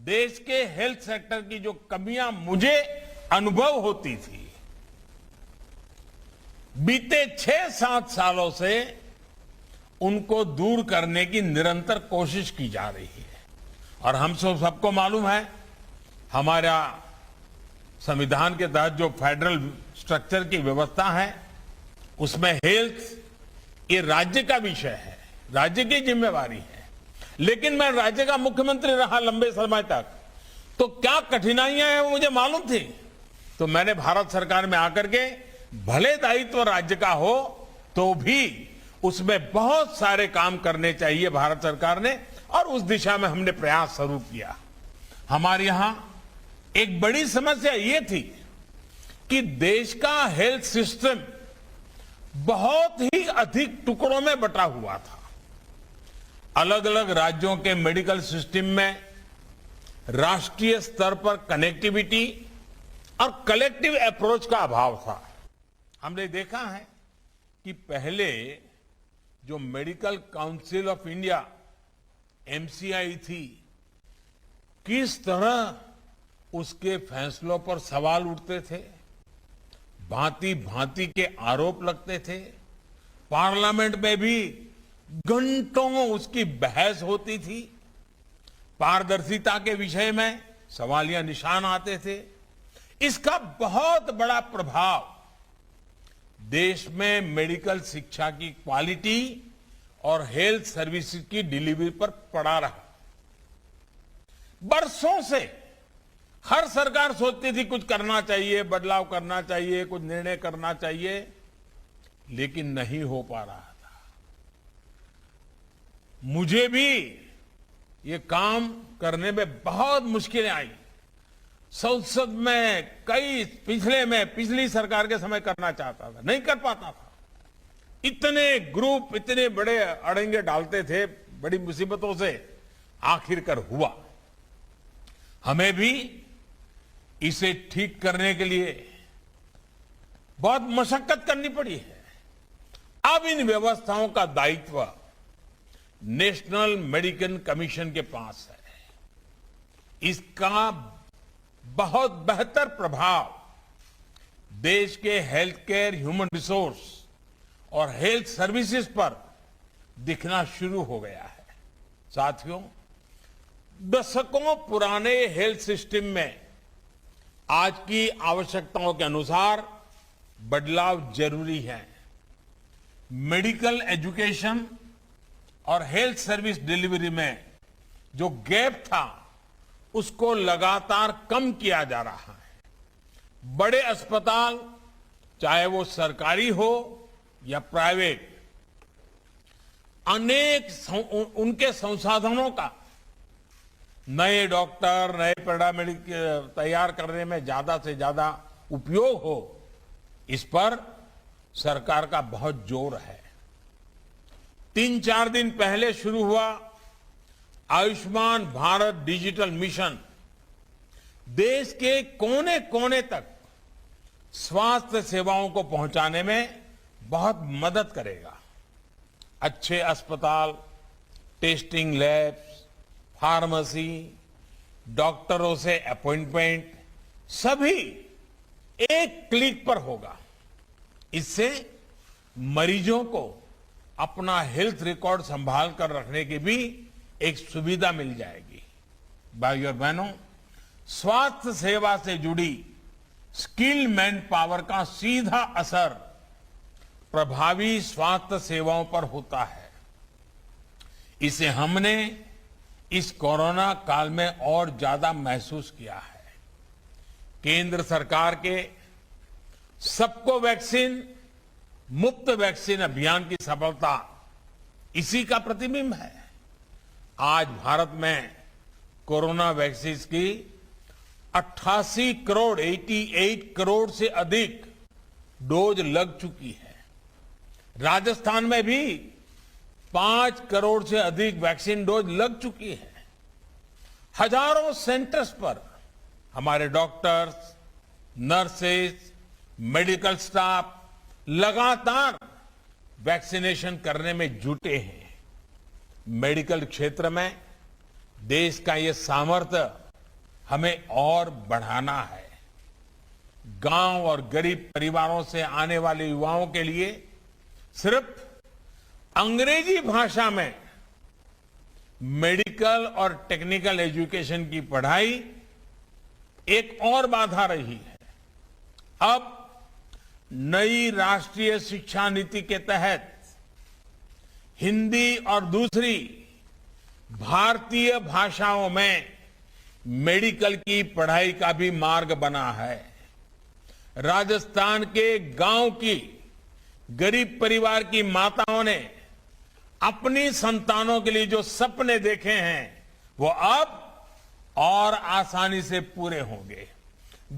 देश के health sector की जो कमियां मुझे अनुभव होती थी, बीते 6-7 सालों से उनको दूर करने की निरंतर कोशिश की जा रही है। और हम सबको मालूम है, हमारा संविधान के तहत जो फेडरल स्ट्रक्चर की व्यवस्था है, उसमें हेल्थ ये राज्य का विषय है, राज्य की जिम्मेवारी है। लेकिन मैं राज्य का मुख्यमंत्री रहा लंबे समय तक, तो क्या कठिनाइयां हैं वो मुझे मालूम थी। तो मैंने भारत सरकार में आकर के, भले दायित्व राज्य का हो तो भी उसमें बहुत सारे काम करने चाहिए भारत सरकार ने, और उस दिशा में हमने प्रयास शुरू किया। हमारे यहां एक बड़ी समस्या ये थी कि देश का हेल्थ सिस्टम बहुत ही अधिक टुकड़ों में बटा हुआ था। अलग अलग राज्यों के मेडिकल सिस्टम में राष्ट्रीय स्तर पर कनेक्टिविटी और कलेक्टिव अप्रोच का अभाव था। हमने देखा है कि पहले जो medical council of India MCI थी, किस तरह उसके फैसलों पर सवाल उठते थे, भांति भांति के आरोप लगते थे। पार्लियामेंट में भी घंटों उसकी बहस होती थी। पारदर्शिता के विषय में सवालिया निशान आते थे। इसका बहुत बड़ा प्रभाव देश में मेडिकल शिक्षा की क्वालिटी और हेल्थ सर्विसेज की डिलीवरी पर पड़ा रहा। बरसों से हर सरकार सोचती थी कुछ करना चाहिए, बदलाव करना चाहिए, कुछ निर्णय करना चाहिए, लेकिन नहीं हो पा रहा था। मुझे भी ये काम करने में बहुत मुश्किलें आई। संसद में पिछली सरकार के समय करना चाहता था, नहीं कर पाता था। इतने ग्रुप, इतने बड़े अड़ंगे डालते थे, बड़ी मुसीबतों से आखिरकार हुआ। हमें भी इसे ठीक करने के लिए बहुत मशक्कत करनी पड़ी है। अब इन व्यवस्थाओं का दायित्व नेशनल मेडिकल कमीशन के पास है। इसका बहुत बेहतर प्रभाव देश के हेल्थ केयर, ह्यूमन रिसोर्स और हेल्थ सर्विसेज पर दिखना शुरू हो गया है। साथियों, दशकों पुराने हेल्थ सिस्टम में आज की आवश्यकताओं के अनुसार बदलाव जरूरी है। मेडिकल एजुकेशन और हेल्थ सर्विस डिलीवरी में जो गैप था, उसको लगातार कम किया जा रहा है। बड़े अस्पताल, चाहे वो सरकारी हो या प्राइवेट, उनके संसाधनों का नए डॉक्टर, नए पैरामेडिक तैयार करने में ज्यादा से ज्यादा उपयोग हो, इस पर सरकार का बहुत जोर है। 3-4 दिन पहले शुरू हुआ आयुष्मान भारत डिजिटल मिशन देश के कोने कोने तक स्वास्थ्य सेवाओं को पहुंचाने में बहुत मदद करेगा। अच्छे अस्पताल, टेस्टिंग लैब्स, फार्मेसी, डॉक्टरों से अपॉइंटमेंट, सभी एक क्लिक पर होगा। इससे मरीजों को अपना हेल्थ रिकॉर्ड संभाल कर रखने की भी एक सुविधा मिल जाएगी। भाइयों और बहनों, स्वास्थ्य सेवा से जुड़ी स्किल मैन पावर का सीधा असर प्रभावी स्वास्थ्य सेवाओं पर होता है। इसे हमने इस कोरोना काल में और ज्यादा महसूस किया है। केंद्र सरकार के सबको वैक्सीन, मुफ्त वैक्सीन अभियान की सफलता इसी का प्रतिबिंब है। आज भारत में कोरोना वैक्सीन की 88 करोड़ से अधिक डोज लग चुकी है। राजस्थान में भी 5 करोड़ से अधिक वैक्सीन डोज लग चुकी है। हजारों सेंटर्स पर हमारे डॉक्टर्स, नर्सेज, मेडिकल स्टाफ लगातार वैक्सीनेशन करने में जुटे हैं। मेडिकल क्षेत्र में देश का ये सामर्थ्य हमें और बढ़ाना है। गांव और गरीब परिवारों से आने वाले युवाओं के लिए सिर्फ अंग्रेजी भाषा में मेडिकल और टेक्निकल एजुकेशन की पढ़ाई एक और बाधा रही है। अब नई राष्ट्रीय शिक्षा नीति के तहत हिंदी और दूसरी भारतीय भाषाओं में मेडिकल की पढ़ाई का भी मार्ग बना है। राजस्थान के गांव की गरीब परिवार की माताओं ने अपनी संतानों के लिए जो सपने देखे हैं वो अब और आसानी से पूरे होंगे।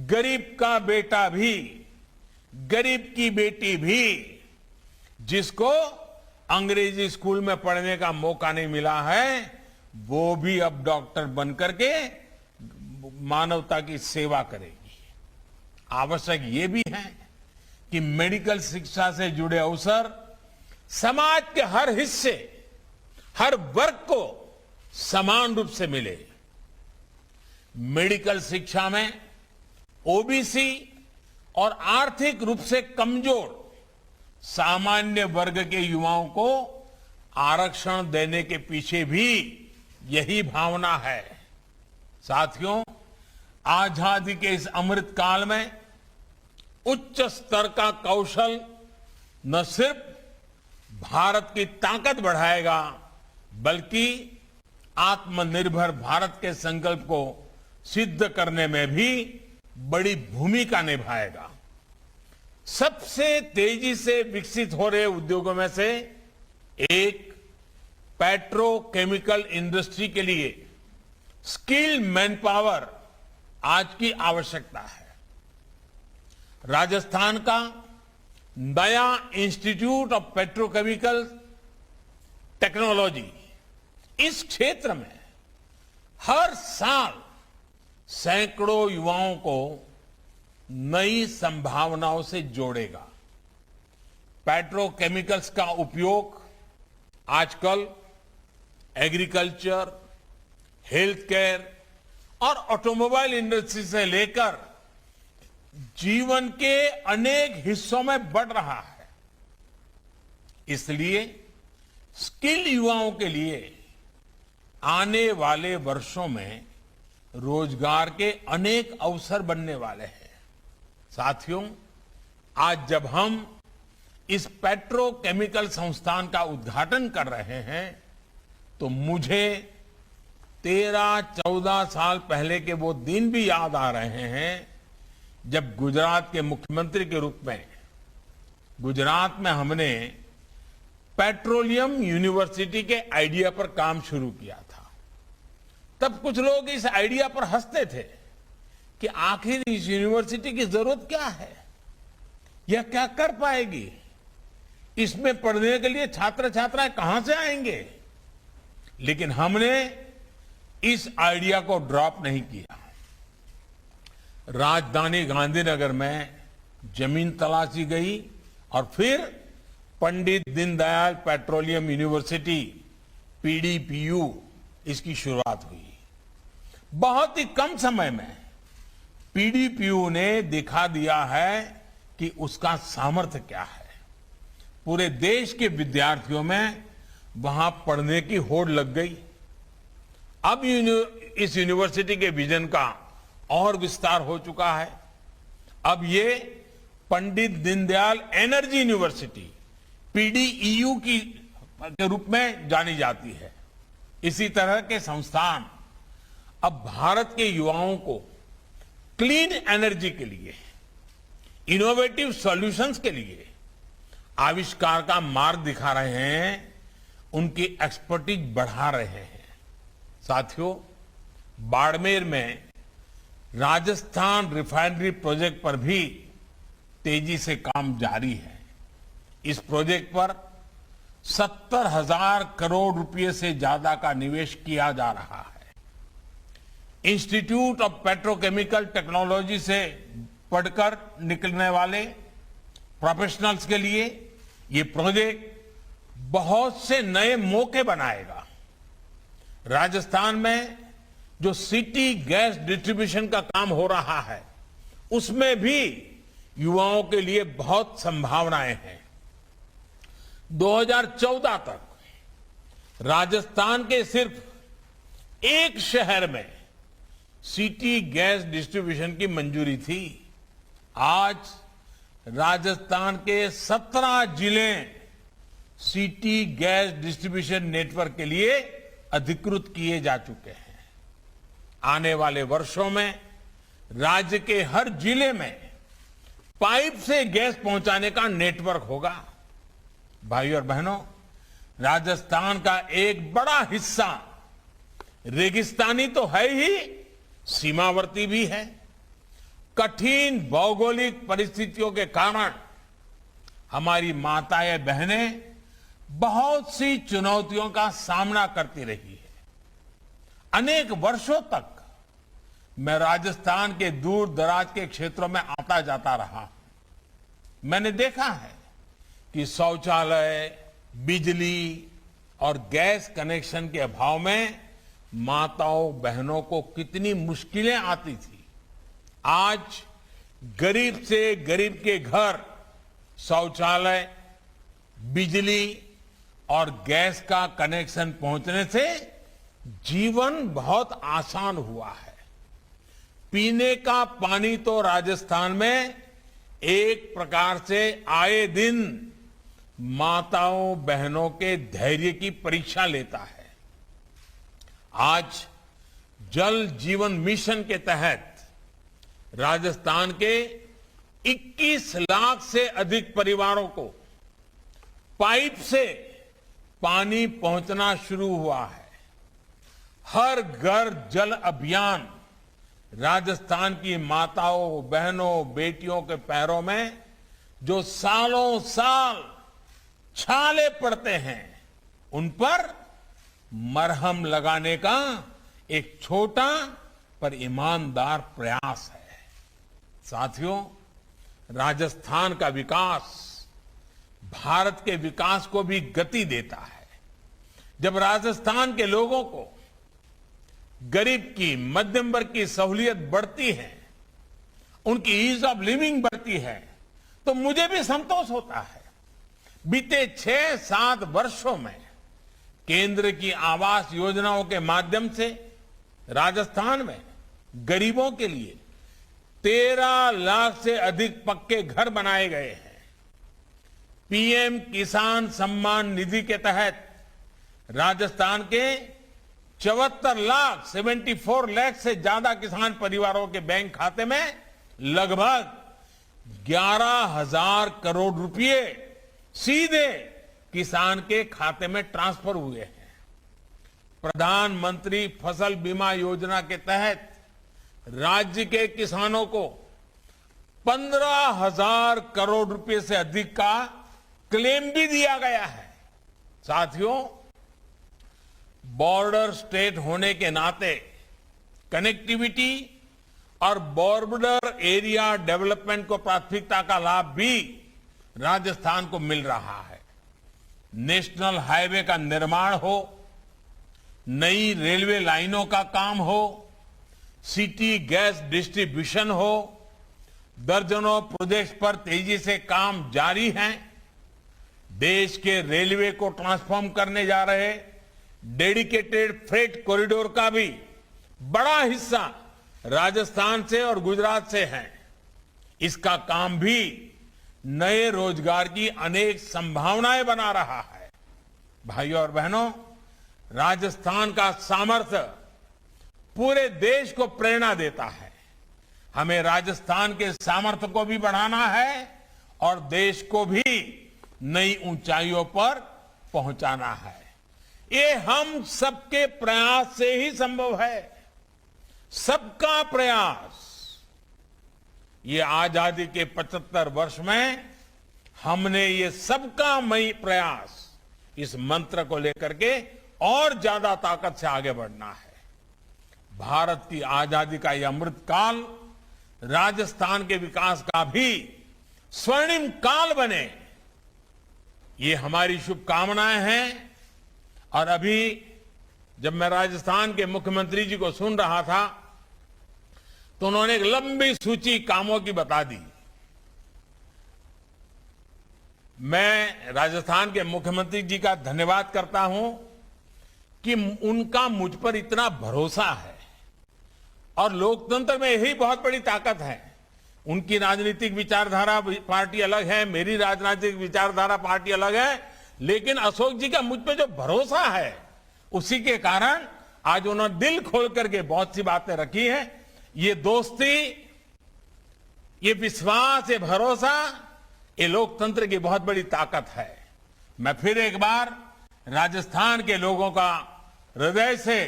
गरीब का बेटा भी, गरीब की बेटी भी, जिसको अंग्रेजी स्कूल में पढ़ने का मौका नहीं मिला है, वो भी अब डॉक्टर बनकर के मानवता की सेवा करेगी। आवश्यक ये भी है कि मेडिकल शिक्षा से जुड़े अवसर समाज के हर हिस्से, हर वर्ग को समान रूप से मिले। मेडिकल शिक्षा में ओबीसी और आर्थिक रूप से कमजोर सामान्य वर्ग के युवाओं को आरक्षण देने के पीछे भी यही भावना है। साथियों, आजादी के इस अमृत काल में उच्च स्तर का कौशल न सिर्फ भारत की ताकत बढ़ाएगा बल्कि आत्मनिर्भर भारत के संकल्प को सिद्ध करने में भी बड़ी भूमिका निभाएगा। सबसे तेजी से विकसित हो रहे उद्योगों में से एक पेट्रोकेमिकल इंडस्ट्री के लिए स्किल्ड मैन पावर आज की आवश्यकता है। राजस्थान का नया इंस्टीट्यूट ऑफ पेट्रोकेमिकल टेक्नोलॉजी इस क्षेत्र में हर साल सैकड़ों युवाओं को नई संभावनाओं से जोड़ेगा। पेट्रोकेमिकल्स का उपयोग आजकल एग्रीकल्चर, हेल्थ केयर और ऑटोमोबाइल इंडस्ट्री से लेकर जीवन के अनेक हिस्सों में बढ़ रहा है। इसलिए स्किल युवाओं के लिए आने वाले वर्षों में रोजगार के अनेक अवसर बनने वाले हैं। साथियों, आज जब हम इस पेट्रोकेमिकल संस्थान का उद्घाटन कर रहे हैं तो मुझे 13-14 साल पहले के वो दिन भी याद आ रहे हैं जब गुजरात के मुख्यमंत्री के रूप में गुजरात में हमने पेट्रोलियम यूनिवर्सिटी के आइडिया पर काम शुरू किया था। तब कुछ लोग इस आइडिया पर हंसते थे कि आखिर इस यूनिवर्सिटी की जरूरत क्या है, यह क्या कर पाएगी, इसमें पढ़ने के लिए छात्र छात्राएं कहां से आएंगे। लेकिन हमने इस आइडिया को ड्रॉप नहीं किया। राजधानी गांधीनगर में जमीन तलाशी गई और फिर पंडित दीनदयाल पेट्रोलियम यूनिवर्सिटी पीडीपीयू इसकी शुरुआत हुई। बहुत ही कम समय में पीडीपीयू ने दिखा दिया है कि उसका सामर्थ्य क्या है। पूरे देश के विद्यार्थियों में वहां पढ़ने की होड़ लग गई। अब इस यूनिवर्सिटी के विजन का और विस्तार हो चुका है। अब ये पंडित दीनदयाल एनर्जी यूनिवर्सिटी पीडीईयू के रूप में जानी जाती है। इसी तरह के संस्थान अब भारत के युवाओं को क्लीन एनर्जी के लिए, इनोवेटिव सॉल्यूशंस के लिए आविष्कार का मार्ग दिखा रहे हैं, उनकी एक्सपर्टीज बढ़ा रहे हैं। साथियों, बाड़मेर में राजस्थान रिफाइनरी प्रोजेक्ट पर भी तेजी से काम जारी है। इस प्रोजेक्ट पर 70,000 करोड़ रुपए से ज्यादा का निवेश किया जा रहा है। इंस्टीट्यूट ऑफ पेट्रोकेमिकल टेक्नोलॉजी से पढ़कर निकलने वाले प्रोफेशनल्स के लिए ये प्रोजेक्ट बहुत से नए मौके बनाएगा। राजस्थान में जो सिटी गैस डिस्ट्रीब्यूशन का काम हो रहा है, उसमें भी युवाओं के लिए बहुत संभावनाएं हैं। 2014 तक राजस्थान के सिर्फ एक शहर में सिटी गैस डिस्ट्रीब्यूशन की मंजूरी थी। आज राजस्थान के 17 जिले सिटी गैस डिस्ट्रीब्यूशन नेटवर्क के लिए अधिकृत किए जा चुके हैं। आने वाले वर्षों में राज्य के हर जिले में पाइप से गैस पहुंचाने का नेटवर्क होगा। भाइयों और बहनों, राजस्थान का एक बड़ा हिस्सा रेगिस्तानी तो है ही, सीमावर्ती भी है। कठिन भौगोलिक परिस्थितियों के कारण हमारी माताएं बहनें बहुत सी चुनौतियों का सामना करती रही है। अनेक वर्षों तक मैं राजस्थान के दूर दराज के क्षेत्रों में आता जाता रहा हूं। मैंने देखा है कि शौचालय, बिजली और गैस कनेक्शन के अभाव में माताओं बहनों को कितनी मुश्किलें आती थी। आज गरीब से गरीब के घर शौचालय, बिजली और गैस का कनेक्शन पहुंचने से जीवन बहुत आसान हुआ है। पीने का पानी तो राजस्थान में एक प्रकार से आए दिन माताओं बहनों के धैर्य की परीक्षा लेता है। आज जल जीवन मिशन के तहत राजस्थान के 21 लाख से अधिक परिवारों को पाइप से पानी पहुंचना शुरू हुआ है। हर घर जल अभियान राजस्थान की माताओं, बहनों, बेटियों के पैरों में जो सालों साल छाले पड़ते हैं, उन पर मरहम लगाने का एक छोटा पर ईमानदार प्रयास है। साथियों, राजस्थान का विकास भारत के विकास को भी गति देता है। जब राजस्थान के लोगों को गरीब की, मध्यम वर्ग की सहूलियत बढ़ती है, उनकी ईज ऑफ लिविंग बढ़ती है, तो मुझे भी संतोष होता है। बीते 6-7 वर्षों में केंद्र की आवास योजनाओं के माध्यम से राजस्थान में गरीबों के लिए 13 लाख से अधिक पक्के घर बनाए गए हैं। पीएम किसान सम्मान निधि के तहत राजस्थान के 74 लाख से ज्यादा किसान परिवारों के बैंक खाते में लगभग 11,000 करोड़ रुपए सीधे किसान के खाते में ट्रांसफर हुए हैं। प्रधानमंत्री फसल बीमा योजना के तहत राज्य के किसानों को 15,000 करोड़ रुपए से अधिक का क्लेम भी दिया गया है। साथियों, बॉर्डर स्टेट होने के नाते कनेक्टिविटी और बॉर्डर एरिया डेवलपमेंट को प्राथमिकता का लाभ भी राजस्थान को मिल रहा है। नेशनल हाईवे का निर्माण हो, नई रेलवे लाइनों का काम हो, सिटी गैस डिस्ट्रीब्यूशन हो, दर्जनों प्रोजेक्ट्स पर तेजी से काम जारी है। देश के रेलवे को ट्रांसफॉर्म करने जा रहे डेडिकेटेड फ्रेट कॉरिडोर का भी बड़ा हिस्सा राजस्थान से और गुजरात से है। इसका काम भी नए रोजगार की अनेक संभावनाएं बना रहा है। भाइयों और बहनों, राजस्थान का सामर्थ्य पूरे देश को प्रेरणा देता है। हमें राजस्थान के सामर्थ्य को भी बढ़ाना है और देश को भी नई ऊंचाइयों पर पहुंचाना है। ये हम सबके प्रयास से ही संभव है। सबका प्रयास। ये आजादी के 75 वर्ष में हमने ये सबका मई प्रयास, इस मंत्र को लेकर के और ज्यादा ताकत से आगे बढ़ना है। भारत की आजादी का यह अमृत काल राजस्थान के विकास का भी स्वर्णिम काल बने, ये हमारी शुभकामनाएं हैं। और अभी जब मैं राजस्थान के मुख्यमंत्री जी को सुन रहा था तो उन्होंने एक लंबी सूची कामों की बता दी। मैं राजस्थान के मुख्यमंत्री जी का धन्यवाद करता हूं कि उनका मुझ पर इतना भरोसा है, और लोकतंत्र में यही बहुत बड़ी ताकत है। उनकी राजनीतिक विचारधारा पार्टी अलग है, मेरी राजनीतिक विचारधारा पार्टी अलग है, लेकिन अशोक जी का मुझ पे जो भरोसा है उसी के कारण आज उन्होंने दिल खोल करके बहुत सी बातें रखी हैं। ये दोस्ती, ये विश्वास, ये भरोसा, ये लोकतंत्र की बहुत बड़ी ताकत है। मैं फिर एक बार राजस्थान के लोगों का हृदय से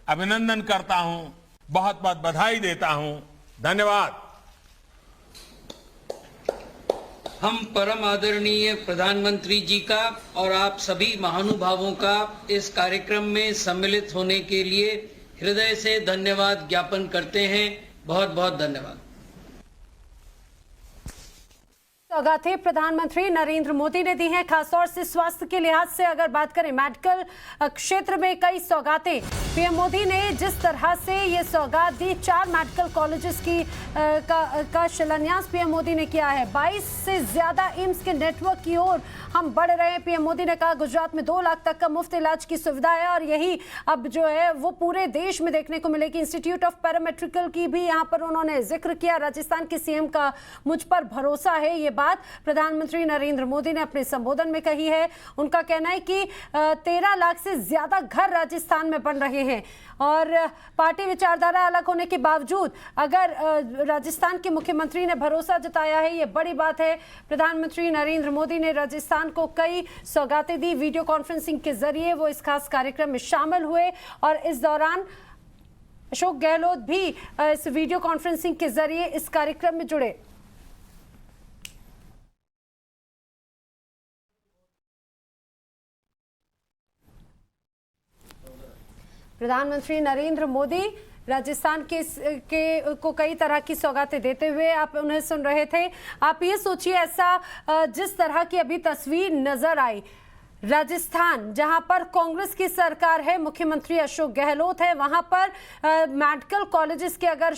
अभिनंदन करता हूं, बहुत बहुत बधाई देता हूं। धन्यवाद। हम परम आदरणीय प्रधानमंत्री जी का और आप सभी महानुभावों का इस कार्यक्रम में सम्मिलित होने के लिए हृदय से धन्यवाद ज्ञापन करते हैं। बहुत बहुत धन्यवाद। सौगातें प्रधानमंत्री नरेंद्र मोदी ने दी हैं, खासतौर से स्वास्थ्य के लिहाज से अगर बात करें, मेडिकल क्षेत्र में कई सौगातें पीएम मोदी ने जिस तरह से ये सौगात दी। 4 मेडिकल कॉलेजेस की का शिलान्यास पीएम मोदी ने किया है। 22 से ज्यादा एम्स के नेटवर्क की ओर हम बढ़ रहे हैं। पीएम मोदी ने कहा गुजरात में 2 लाख तक का मुफ्त इलाज की सुविधा है, और यही अब जो है वो पूरे देश में देखने को मिलेगी। इंस्टीट्यूट ऑफ पैरामेट्रिकल की भी यहाँ पर उन्होंने जिक्र किया। राजस्थान के सीएम का मुझ पर भरोसा है, ये बात प्रधानमंत्री नरेंद्र मोदी ने अपने संबोधन में कही है। उनका कहना है कि 13 लाख से ज्यादा घर राजस्थान में बन रहे हैं, और पार्टी विचारधारा अलग होने के बावजूद अगर राजस्थान के मुख्यमंत्री ने भरोसा जताया है, ये बड़ी बात है। प्रधानमंत्री नरेंद्र मोदी ने राजस्थान को कई सौगातें दी। वीडियो कॉन्फ्रेंसिंग के जरिए वो इस खास कार्यक्रम में शामिल हुए, और इस दौरान अशोक गहलोत भी इस वीडियो कॉन्फ्रेंसिंग के जरिए इस कार्यक्रम में जुड़े। प्रधानमंत्री नरेंद्र मोदी राजस्थान को कई तरह की सौगातें देते हुए आप उन्हें सुन रहे थे। आप ये सोचिए, ऐसा जिस तरह की अभी तस्वीर नजर आई, राजस्थान जहां पर कांग्रेस की सरकार है, मुख्यमंत्री अशोक गहलोत है, वहां पर मेडिकल कॉलेजेस के अगर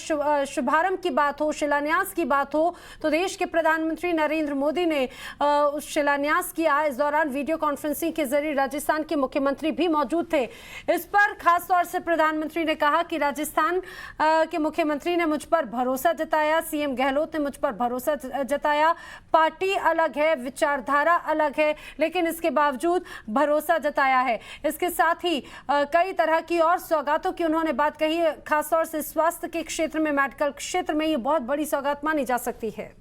शुभारंभ की बात हो, शिलान्यास की बात हो, तो देश के प्रधानमंत्री नरेंद्र मोदी ने उस शिलान्यास किया। इस दौरान वीडियो कॉन्फ्रेंसिंग के जरिए राजस्थान के मुख्यमंत्री भी मौजूद थे। इस पर खास तौर से प्रधानमंत्री ने कहा कि राजस्थान के मुख्यमंत्री ने मुझ पर भरोसा जताया, सीएम गहलोत ने मुझ पर भरोसा जताया। पार्टी अलग है, विचारधारा अलग है, लेकिन इसके बावजूद भरोसा जताया है। इसके साथ ही कई तरह की और सौगातों की उन्होंने बात कही, खासतौर से स्वास्थ्य के क्षेत्र में, मेडिकल क्षेत्र में ये बहुत बड़ी सौगात मानी जा सकती है।